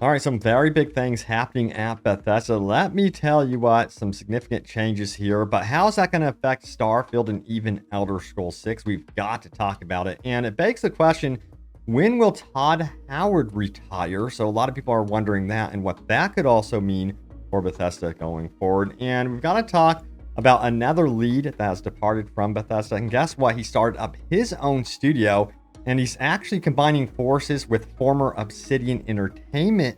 All right, some very big things happening at Bethesda. Let me tell you what, some significant changes here, but how's that going to affect Starfield and even Elder Scrolls 6? We've got to talk about it. And it begs the question, when will Todd Howard retire? So a lot of people are wondering that and what that could also mean for Bethesda going forward. And we've got to talk about another lead that has departed from Bethesda. And guess what? He started up his own studio, and he's actually combining forces with former Obsidian Entertainment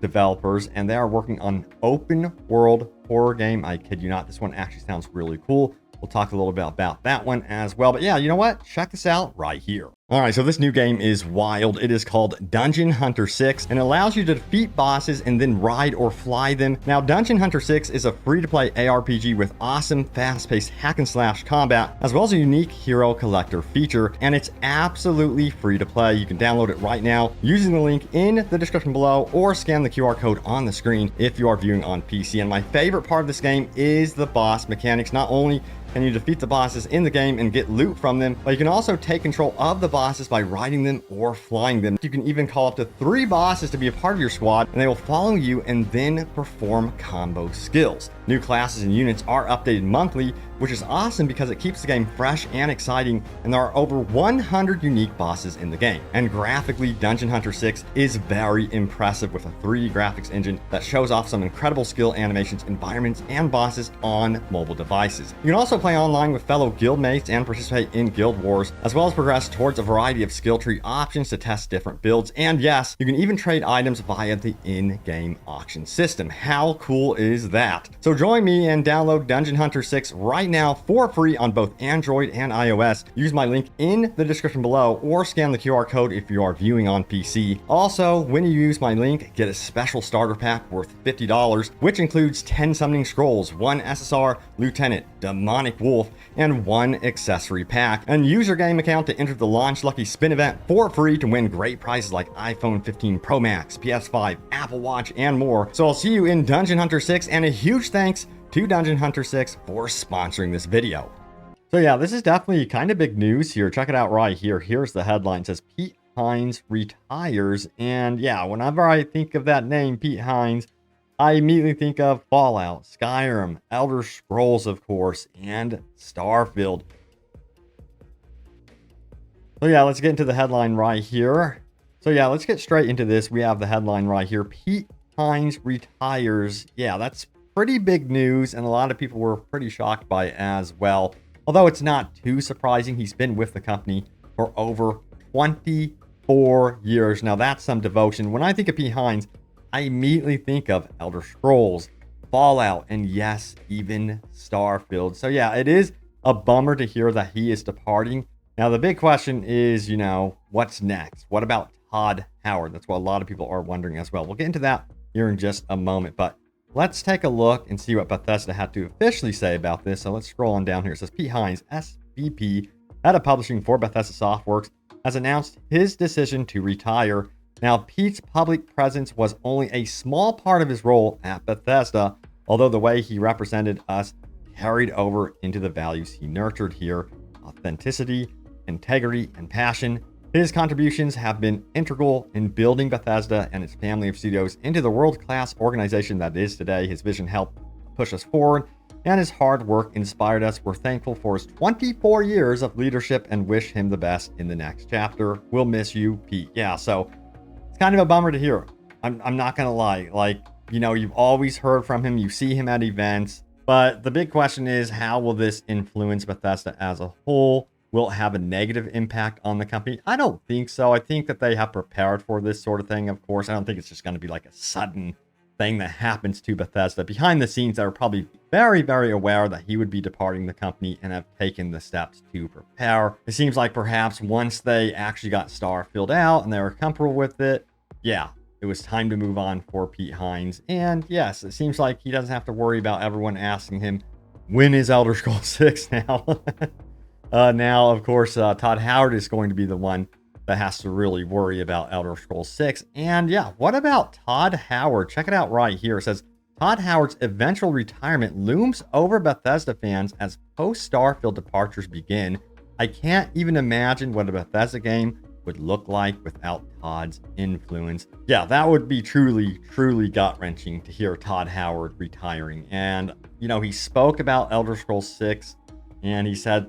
developers, and they are working on an open world horror game. I kid you not, this one actually sounds really cool. We'll talk a little bit about that one as well. But yeah, you know what? Check this out right here. All right, so this new game is wild. It is called Dungeon Hunter 6, and it allows you to defeat bosses and then ride or fly them. Now, Dungeon Hunter 6 is a free-to-play ARPG with awesome, fast-paced hack-and-slash combat, as well as a unique hero collector feature, and it's absolutely free to play. You can download it right now using the link in the description below, or scan the QR code on the screen if you are viewing on PC. And my favorite part of this game is the boss mechanics. Not only can you defeat the bosses in the game and get loot from them, but you can also take control of the bosses by riding them or flying them. You can even call up to 3 bosses to be a part of your squad, and they will follow you and then perform combo skills. New classes and units are updated monthly, which is awesome because it keeps the game fresh and exciting, and there are over 100 unique bosses in the game. And graphically, Dungeon Hunter 6 is very impressive with a 3D graphics engine that shows off some incredible skill animations, environments, and bosses on mobile devices. You can also play online with fellow guildmates and participate in guild wars, as well as progress towards a variety of skill tree options to test different builds. And yes, you can even trade items via the in-game auction system. How cool is that? So join me and download Dungeon Hunter 6 right now for free on both Android and iOS. Use my link in the description below, or scan the QR code if you are viewing on PC. Also, when you use my link, get a special starter pack worth $50, which includes 10 summoning scrolls, 1 SSR, Lieutenant, Demonic Wolf, and 1 accessory pack. And use your game account to enter the Launch Lucky Spin event for free to win great prizes like iPhone 15 Pro Max, PS5, Apple Watch, and more. So I'll see you in Dungeon Hunter 6, and a huge thanks to Dungeon Hunter 6 for sponsoring this video. So yeah, this is definitely kind of big news here. Check it out right here. Here's the headline. It says Pete Hines retires. And yeah, whenever I think of that name, Pete Hines, I immediately think of Fallout, Skyrim, Elder Scrolls, of course, and Starfield. So yeah, let's get into the headline right here. So yeah, let's get straight into this. We have the headline right here. Pete Hines retires. Yeah, that's pretty big news, and a lot of people were pretty shocked by it as well. Although it's not too surprising, he's been with the company for over 24 years. Now that's some devotion. When I think of Pete Hines, I immediately think of Elder Scrolls, Fallout, and yes, even Starfield. So yeah, it is a bummer to hear that he is departing. Now the big question is, what's next? What about Todd Howard? That's what a lot of people are wondering as well. We'll get into that here in just a moment, but let's take a look and see what Bethesda had to officially say about this. So let's scroll on down here. It says Pete Hines, SVP, head of publishing for Bethesda Softworks, has announced his decision to retire. Now, Pete's public presence was only a small part of his role at Bethesda, although the way he represented us carried over into the values he nurtured here: authenticity, integrity, and passion. His contributions have been integral in building Bethesda and its family of studios into the world-class organization that it is today. His vision helped push us forward, and his hard work inspired us. We're thankful for his 24 years of leadership and wish him the best in the next chapter. We'll miss you, Pete. Yeah, so it's kind of a bummer to hear. I'm not going to lie. You've always heard from him. You see him at events. But the big question is, how will this influence Bethesda as a whole? Will it have a negative impact on the company? I don't think so. I think that they have prepared for this sort of thing, of course. I don't think it's just going to be like a sudden thing that happens to Bethesda. Behind the scenes, they were probably very, very aware that he would be departing the company and have taken the steps to prepare. It seems like perhaps once they actually got Starfield out and they were comfortable with it, yeah, it was time to move on for Pete Hines. And yes, it seems like he doesn't have to worry about everyone asking him, when is Elder Scrolls 6 now? Now, of course, Todd Howard is going to be the one that has to really worry about Elder Scrolls 6. And yeah, what about Todd Howard? Check it out right here. It says, Todd Howard's eventual retirement looms over Bethesda fans as post-Starfield departures begin. I can't even imagine what a Bethesda game would look like without Todd's influence. Yeah, that would be truly, truly gut-wrenching to hear Todd Howard retiring. And, he spoke about Elder Scrolls 6, and he said,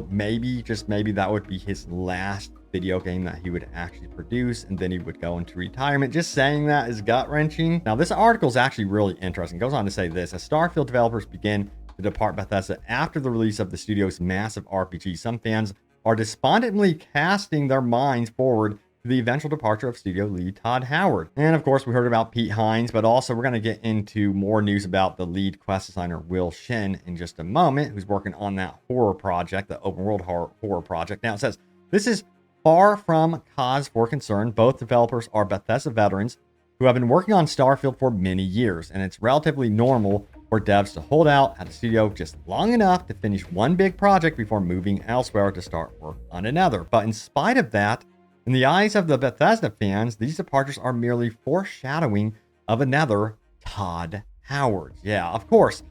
maybe, just maybe that would be his last video game that he would actually produce, and then he would go into retirement. Just saying that is gut-wrenching. Now, this article is actually really interesting. It goes on to say this: as Starfield developers begin to depart Bethesda after the release of the studio's massive RPG, some fans are despondently casting their minds forward to the eventual departure of studio lead Todd Howard. And of course, we heard about Pete Hines, but also we're going to get into more news about the lead quest designer Will Shin in just a moment, who's working on that horror project, the open world horror project. Now, it says, this is far from cause for concern. Both developers are Bethesda veterans who have been working on Starfield for many years, and it's relatively normal for devs to hold out at a studio just long enough to finish one big project before moving elsewhere to start work on another. But in spite of that, in the eyes of the Bethesda fans, these departures are merely foreshadowing of another Todd Howard. Yeah, of course,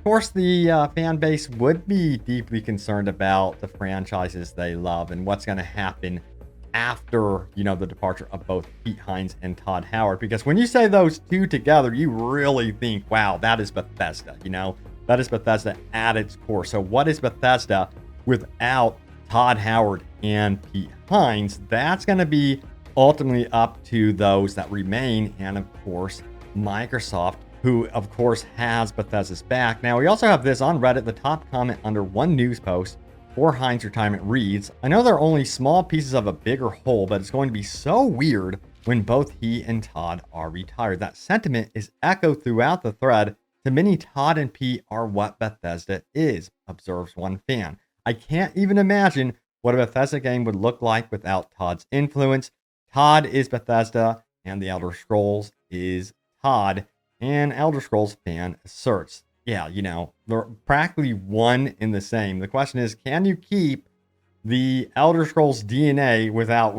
the fan base would be deeply concerned about the franchises they love and what's going to happen after, the departure of both Pete Hines and Todd Howard. Because when you say those two together, you really think, wow, that is Bethesda, that is Bethesda at its core. So what is Bethesda without Todd Howard and Pete Hines? That's going to be ultimately up to those that remain, and of course, Microsoft, who of course has Bethesda's back. Now, we also have this on Reddit. The top comment under one news post for Hines' retirement reads, I know they're only small pieces of a bigger whole, but it's going to be so weird when both he and Todd are retired. That sentiment is echoed throughout the thread. To many, Todd and Pete are what Bethesda is, observes one fan. I can't even imagine what a Bethesda game would look like without Todd's influence. Todd is Bethesda, and the Elder Scrolls is Todd. An Elder Scrolls fan asserts. Yeah, they're practically one in the same. The question is, can you keep the Elder Scrolls DNA without,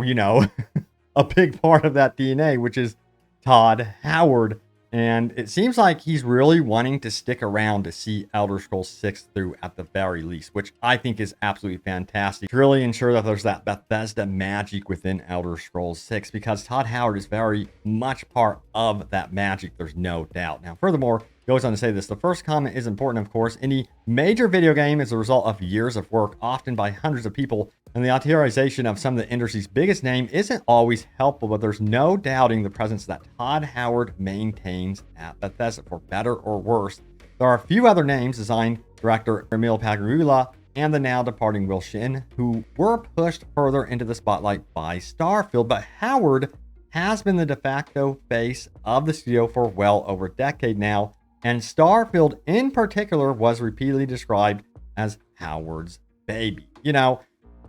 a big part of that DNA, which is Todd Howard? And it seems like he's really wanting to stick around to see Elder Scrolls 6 through at the very least, which I think is absolutely fantastic to really ensure that there's that Bethesda magic within Elder Scrolls 6, because Todd Howard is very much part of that magic, there's no doubt. Now, furthermore, goes on to say this: the first comment is important, of course. Any major video game is a result of years of work, often by hundreds of people, and the authorization of some of the industry's biggest name isn't always helpful, but there's no doubting the presence that Todd Howard maintains at Bethesda, for better or worse. There are a few other names, design director Emil Pagurula and the now departing Will Shin, who were pushed further into the spotlight by Starfield, but Howard has been the de facto face of the studio for well over a decade now, and Starfield in particular was repeatedly described as Howard's baby.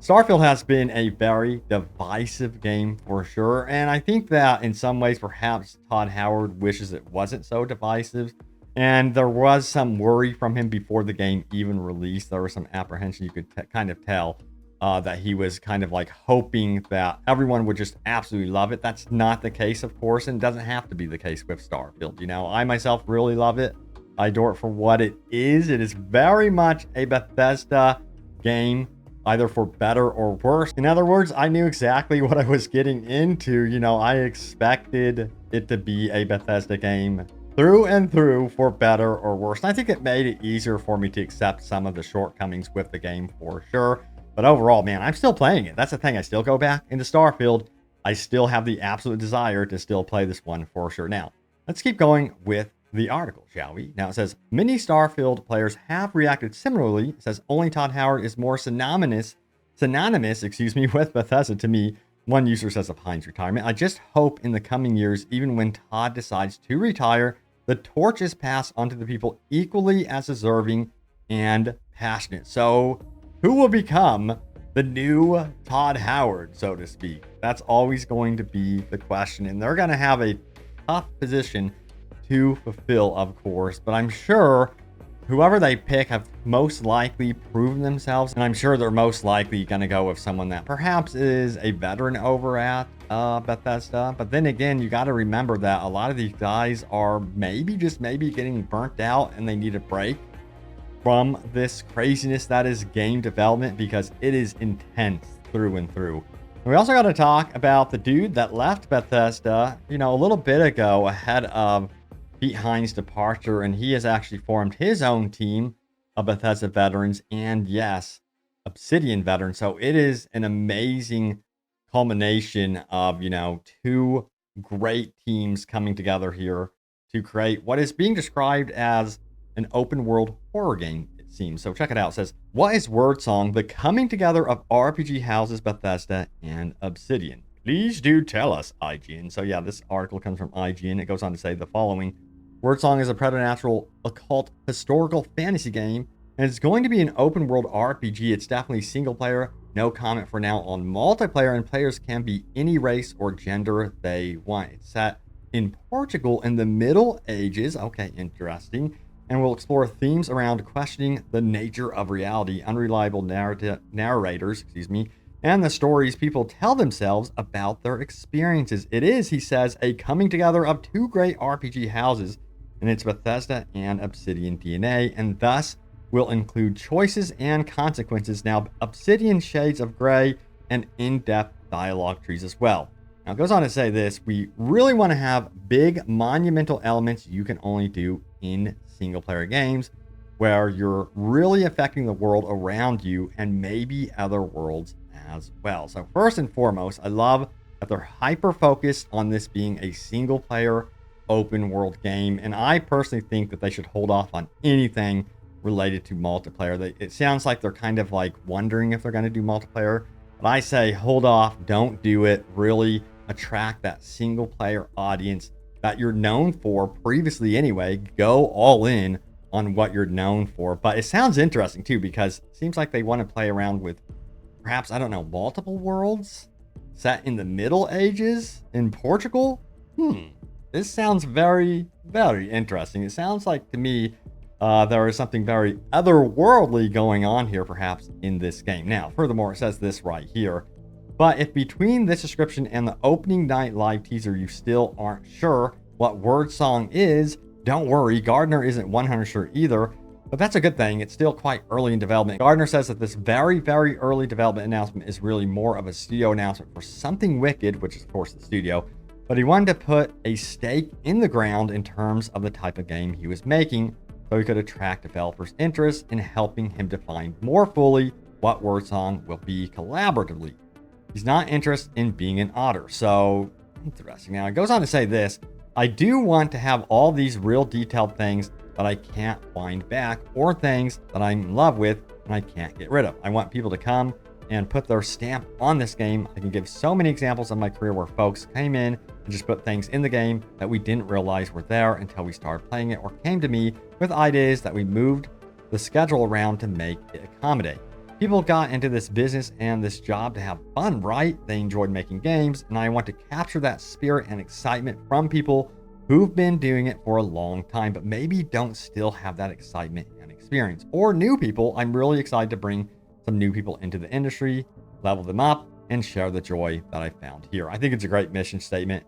Starfield has been a very divisive game for sure, and I think that in some ways perhaps Todd Howard wishes it wasn't so divisive, and there was some worry from him before the game even released. There was some apprehension, you could kind of tell that he was kind of like hoping that everyone would just absolutely love it. That's not the case, of course, and it doesn't have to be the case with Starfield. I myself really love it. I adore it for what it is. It is very much a Bethesda game, either for better or worse. In other words, I knew exactly what I was getting into. I expected it to be a Bethesda game through and through, for better or worse. And I think it made it easier for me to accept some of the shortcomings with the game for sure. But overall, man, I'm still playing it. That's the thing. I still go back into Starfield. I still have the absolute desire to still play this one for sure. Now, let's keep going with the article, shall we? Now, it says, many Starfield players have reacted similarly. It says, only Todd Howard is more synonymous, with Bethesda to me. One user says of Hines' retirement. I just hope in the coming years, even when Todd decides to retire, the torch is passed on to the people equally as deserving and passionate. So, who will become the new Todd Howard, so to speak? That's always going to be the question, and they're going to have a tough position to fulfill, of course, but I'm sure whoever they pick have most likely proven themselves, and I'm sure they're most likely going to go with someone that perhaps is a veteran over at Bethesda. But then again, you got to remember that a lot of these guys are maybe getting burnt out, and they need a break from this craziness that is game development, because it is intense through and through. We also got to talk about the dude that left Bethesda, a little bit ago ahead of Pete Hines' departure, and he has actually formed his own team of Bethesda veterans and, yes, Obsidian veterans. So it is an amazing culmination of, two great teams coming together here to create what is being described as an open world horror game, it seems. So check it out. It says, what is Wordsong? The coming together of RPG houses Bethesda and Obsidian. Please do tell us, IGN. So yeah, this article comes from IGN. It goes on to say the following. Wordsong is a preternatural, occult, historical fantasy game, and it's going to be an open world RPG. It's definitely single player. No comment for now on multiplayer, and players can be any race or gender they want. It's set in Portugal in the Middle Ages. Okay, interesting. And we'll explore themes around questioning the nature of reality, unreliable narrators, and the stories people tell themselves about their experiences. It is, he says, a coming together of two great RPG houses, and it's Bethesda and Obsidian DNA, and thus will include choices and consequences. Now, Obsidian shades of gray and in-depth dialogue trees as well. Now, it goes on to say this, we really want to have big monumental elements you can only do in single player games, where you're really affecting the world around you and maybe other worlds as well. So first and foremost, I love that they're hyper focused on this being a single player open world game, and I personally think that they should hold off on anything related to multiplayer. It sounds like they're kind of like wondering if they're going to do multiplayer, but I say hold off, don't do it. Really attract that single player audience that you're known for previously anyway. Go all in on what you're known for. But it sounds interesting too, because it seems like they want to play around with perhaps, I don't know, multiple worlds set in the Middle Ages in Portugal. This sounds very, very interesting. It sounds like to me there is something very otherworldly going on here, perhaps, in this game. Now, furthermore, it says this right here. But if between this description and the opening night live teaser you still aren't sure what Wordsong is, don't worry, Gardner isn't 100% sure either, but that's a good thing. It's still quite early in development. Gardner says that this very, very early development announcement is really more of a studio announcement for something wicked, which is of course the studio, but he wanted to put a stake in the ground in terms of the type of game he was making, so he could attract developers' interest in helping him define more fully what Wordsong will be collaboratively. He's not interested in being an otter. So interesting. Now it goes on to say this. I do want to have all these real detailed things that I can't wind back, or things that I'm in love with and I can't get rid of. I want people to come and put their stamp on this game. I can give so many examples of my career where folks came in and just put things in the game that we didn't realize were there until we started playing it, or came to me with ideas that we moved the schedule around to make it accommodate. People got into this business and this job to have fun, right? They enjoyed making games, and I want to capture that spirit and excitement from people who've been doing it for a long time, but maybe don't still have that excitement and experience. Or new people. I'm really excited to bring some new people into the industry, level them up, and share the joy that I found here. I think it's a great mission statement,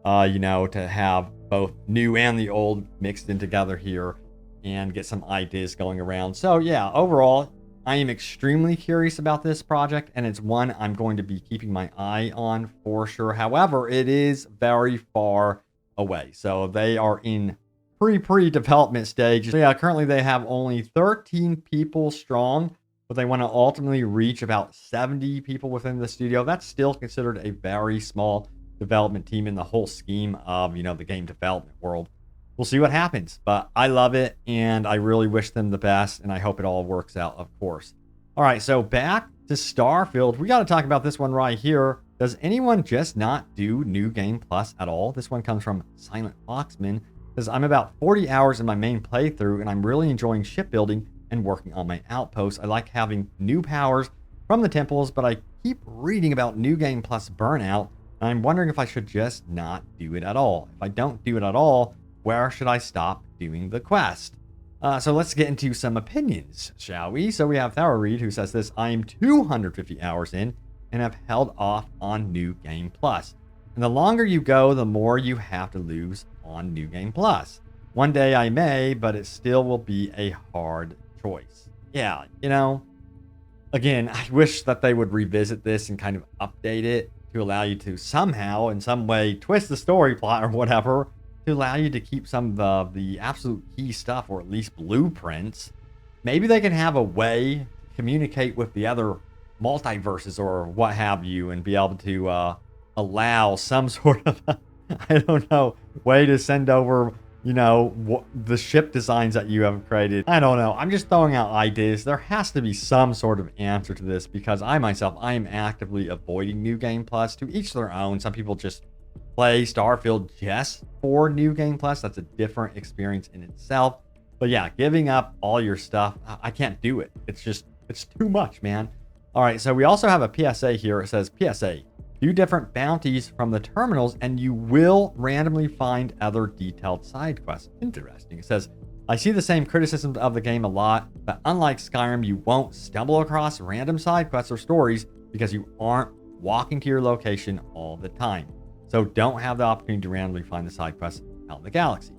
to have both new and the old mixed in together here and get some ideas going around. So yeah, overall, I am extremely curious about this project, and it's one I'm going to be keeping my eye on for sure. However, it is very far away. So they are in pre-development stage. So yeah, currently they have only 13 people strong, but they want to ultimately reach about 70 people within the studio. That's still considered a very small development team in the whole scheme of, the game development world. We'll see what happens, but I love it, and I really wish them the best, and I hope it all works out, of course. All right, so back to Starfield. We got to talk about this one right here. Does anyone just not do New Game Plus at all? This one comes from Silent Foxman. Says, I'm about 40 hours in my main playthrough, and I'm really enjoying shipbuilding and working on my outposts. I like having new powers from the temples, but I keep reading about New Game Plus burnout, and I'm wondering if I should just not do it at all. If I don't do it at all, where should I stop doing the quest? So let's get into some opinions, shall we? So we have Thara Reed, who says this, I am 250 hours in and have held off on New Game Plus. And the longer you go, the more you have to lose on New Game Plus. One day I may, but it still will be a hard choice. Yeah, Again, I wish that they would revisit this and kind of update it to allow you to somehow, in some way, twist the story plot or whatever to allow you to keep some of the absolute key stuff, or at least blueprints. Maybe they can have a way to communicate with the other multiverses or what have you, and be able to allow some sort of, I don't know, way to send over, you know, the ship designs that you have created. I don't know. I'm just throwing out ideas. There has to be some sort of answer to this, because I myself, I am actively avoiding New Game Plus. To each their own. Some people just play Starfield just for New Game Plus. That's a different experience in itself. But yeah, giving up all your stuff, I can't do it. It's too much, man. All right, so we also have a PSA here. It says, PSA, do different bounties from the terminals and you will randomly find other detailed side quests. Interesting. It says, I see the same criticisms of the game a lot, but unlike Skyrim, you won't stumble across random side quests or stories because you aren't walking to your location all the time. So don't have the opportunity to randomly find the side quests out in the galaxy.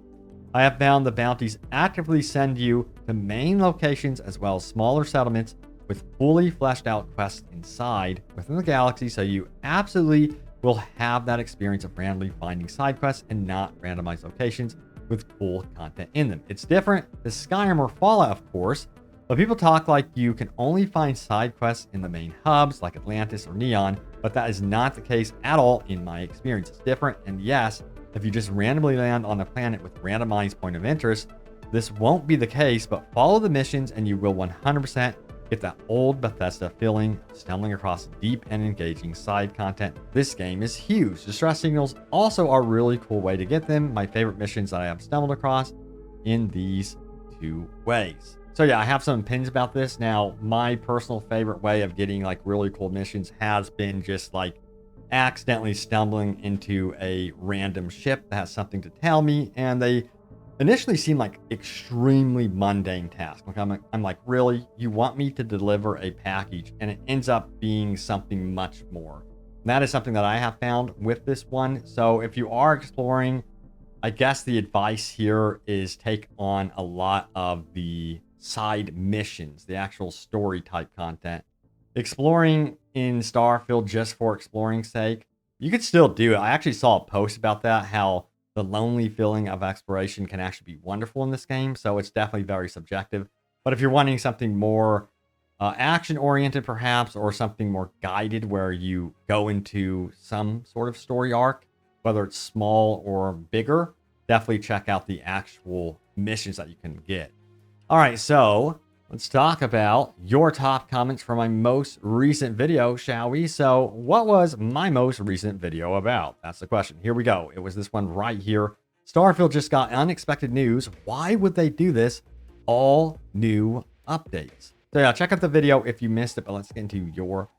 I have found the bounties actively send you to main locations as well as smaller settlements with fully fleshed out quests inside within the galaxy, so you absolutely will have that experience of randomly finding side quests and not randomized locations with cool content in them. It's different to Skyrim or Fallout, of course, but people talk like you can only find side quests in the main hubs like Atlantis or Neon, but that is not the case at all in my experience. It's different, and yes, if you just randomly land on a planet with randomized point of interest, this won't be the case, but follow the missions and you will 100% get that old Bethesda feeling of stumbling across deep and engaging side content. This game is huge. Distress signals also are a really cool way to get them. My favorite missions that I have stumbled across in these two ways. So yeah, I have some opinions about this. Now, my personal favorite way of getting like really cool missions has been just like accidentally stumbling into a random ship that has something to tell me, and they initially seem like extremely mundane tasks. Like I'm like, really? You want me to deliver a package? And it ends up being something much more. And that is something that I have found with this one. So if you are exploring, I guess the advice here is take on a lot of the side missions, the actual story type content. Exploring in Starfield just for exploring's sake, you could still do it. I actually saw a post about that, how the lonely feeling of exploration can actually be wonderful in this game. So it's definitely very subjective. But if you're wanting something more action oriented, perhaps, or something more guided where you go into some sort of story arc, whether it's small or bigger, definitely check out the actual missions that you can get. All right, so let's talk about your top comments from my most recent video, shall we? So what was my most recent video about? That's the question. Here we go. It was this one right here. Starfield just got unexpected news. Why would they do this? All new updates. So yeah, check out the video if you missed it, but let's get into your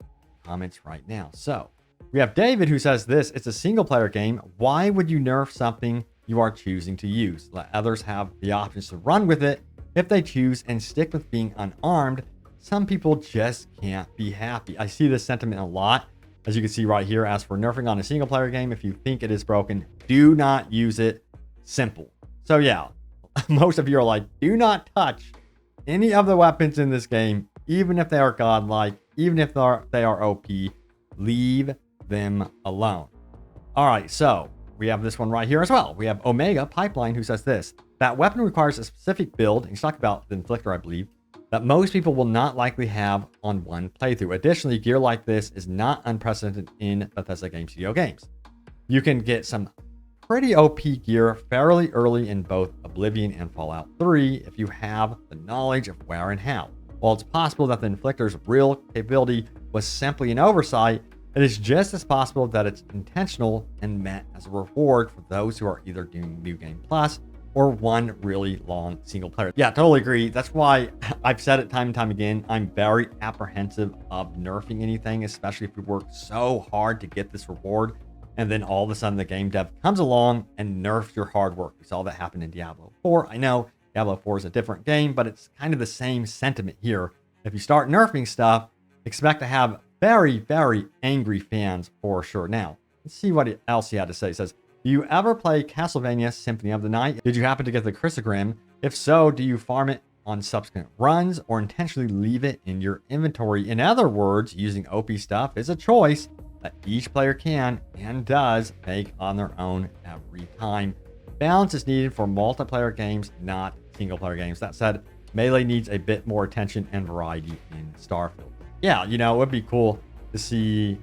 comments right now. So we have David who says this, it's a single player game. Why would you nerf something you are choosing to use? Let others have the options to run with it if they choose and stick with being unarmed. Some people just can't be happy. I see this sentiment a lot, as you can see right here. As for nerfing on a single player game, if you think it is broken, do not use it. Simple. So yeah, most of you are like, do not touch any of the weapons in this game, even if they are godlike, even if they are OP, leave them alone. All right, so we have this one right here as well. We have Omega Pipeline who says this, that weapon requires a specific build, and he's talking about the Inflictor, I believe, that most people will not likely have on one playthrough. Additionally, gear like this is not unprecedented in Bethesda Game Studio games. You can get some pretty OP gear fairly early in both Oblivion and Fallout 3 if you have the knowledge of where and how. While it's possible that the Inflictor's real capability was simply an oversight, it is just as possible that it's intentional and meant as a reward for those who are either doing New Game Plus or one really long single player. Yeah, totally agree. That's why I've said it time and time again. I'm very apprehensive of nerfing anything, especially if we work so hard to get this reward, and then all of a sudden the game dev comes along and nerfs your hard work. We saw that happen in Diablo 4. I know Diablo 4 is a different game, but it's kind of the same sentiment here. If you start nerfing stuff, expect to have very, very angry fans for sure. Now, let's see what else he had to say. He says, do you ever play Castlevania Symphony of the Night? Did you happen to get the Chrysogram? If so, do you farm it on subsequent runs or intentionally leave it in your inventory. In other words, using OP stuff is a choice that each player can and does make on their own every time. Balance is needed for multiplayer games, not single player games. That said, Melee needs a bit more attention and variety in Starfield. Yeah, you know, it would be cool to see,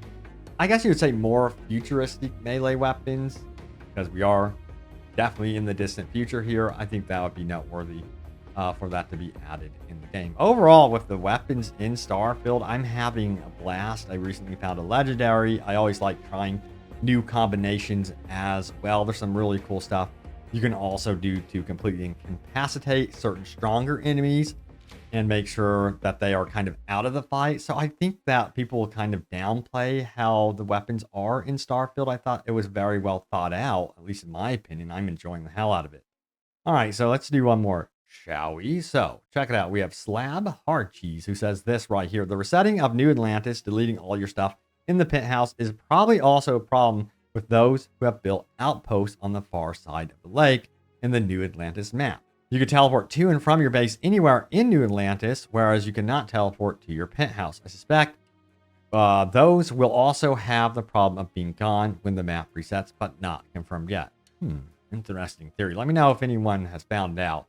I guess you would say, more futuristic melee weapons, because we are definitely in the distant future here. I think that would be noteworthy for that to be added in the game. Overall, with the weapons in Starfield, I'm having a blast. I recently found a legendary. I always like trying new combinations as well. There's some really cool stuff you can also do to completely incapacitate certain stronger enemies and make sure that they are kind of out of the fight. So I think that people kind of downplay how the weapons are in Starfield. I thought it was very well thought out, at least in my opinion. I'm enjoying the hell out of it. All right, so let's do one more, shall we? So check it out. We have Slab Hard Cheese, who says this right here. The resetting of New Atlantis, deleting all your stuff in the penthouse, is probably also a problem with those who have built outposts on the far side of the lake in the New Atlantis map. You can teleport to and from your base anywhere in New Atlantis, whereas you cannot teleport to your penthouse. I suspect those will also have the problem of being gone when the map resets, but not confirmed yet. Interesting theory. Let me know if anyone has found out.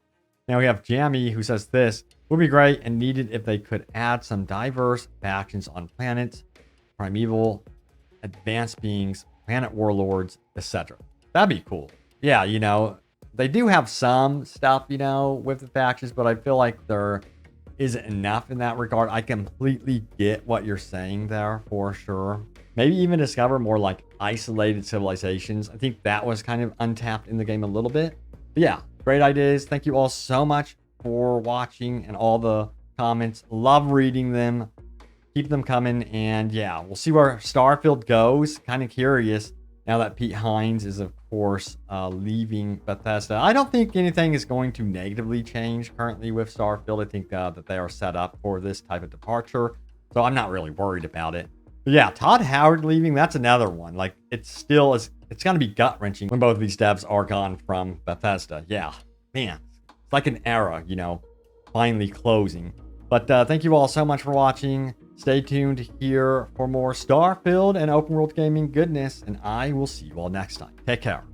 Now we have Jammy, who says this would be great and needed if they could add some diverse factions on planets, primeval, advanced beings, planet warlords, etc. That'd be cool. Yeah, you know, they do have some stuff, you know, with the factions, but I feel like there isn't enough in that regard. I completely get what you're saying there for sure. Maybe even discover more like isolated civilizations. I think that was kind of untapped in the game a little bit. But yeah, great ideas. Thank you all so much for watching and all the comments. Love reading them. Keep them coming. And yeah, we'll see where Starfield goes. Kind of curious now that Pete Hines is, of course, leaving Bethesda. I don't think anything is going to negatively change currently with Starfield. I think that they are set up for this type of departure. So I'm not really worried about it. But yeah, Todd Howard leaving, that's another one. Like, it's going to be gut-wrenching when both of these devs are gone from Bethesda. Yeah, man, it's like an era, you know, finally closing. But thank you all so much for watching. Stay tuned here for more Starfield and open world gaming goodness, and I will see you all next time. Take care.